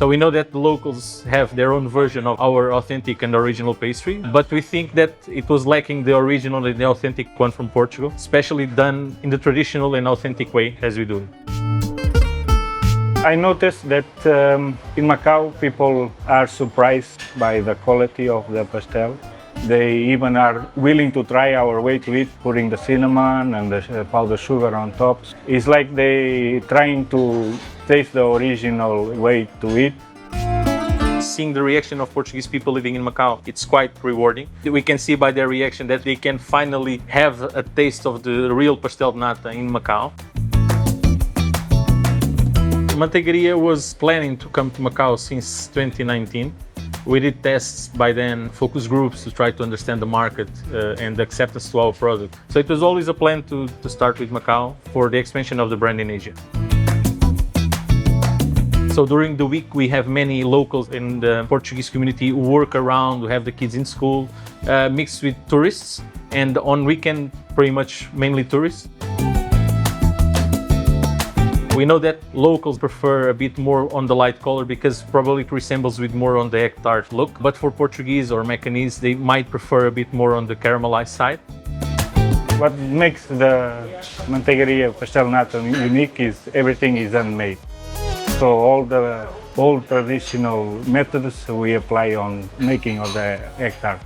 So we know that the locals have their own version of our authentic and original pastry, but we think that it was lacking the original and the authentic one from Portugal, especially done in the traditional and authentic way as we do. I noticed that in Macau people are surprised by the quality of the pastel. They even are willing to try our way to eat, putting the cinnamon and the powdered sugar on top. It's like they trying to taste the original way to eat. Seeing the reaction of Portuguese people living in Macau, it's quite rewarding. We can see by their reaction that they can finally have a taste of the real pastel de nata in Macau. Manteigaria was planning to come to Macau since 2019. We did tests by then, focus groups to try to understand the market and the acceptance to our product. So it was always a plan to start with Macau for the expansion of the brand in Asia. So during the week, we have many locals in the Portuguese community who work around, who have the kids in school, mixed with tourists, and on weekend, pretty much mainly tourists. We know that locals prefer a bit more on the light color because probably it resembles with more on the egg tart look. But for Portuguese or Macanese, they might prefer a bit more on the caramelized side. What makes the Manteigaria pastel nata unique is everything is handmade. So all the old traditional methods we apply on making of the egg tart.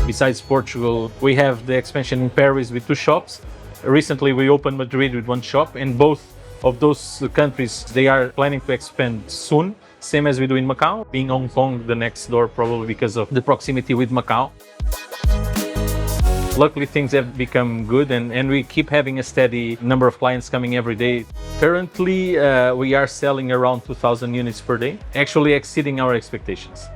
Besides Portugal, we have the expansion in Paris with 2 shops. Recently, we opened Madrid with 1 shop, and both of those countries, they are planning to expand soon, same as we do in Macau, being Hong Kong the next door probably because of the proximity with Macau. Luckily, things have become good and we keep having a steady number of clients coming every day. Currently, we are selling around 2,000 units per day, actually exceeding our expectations.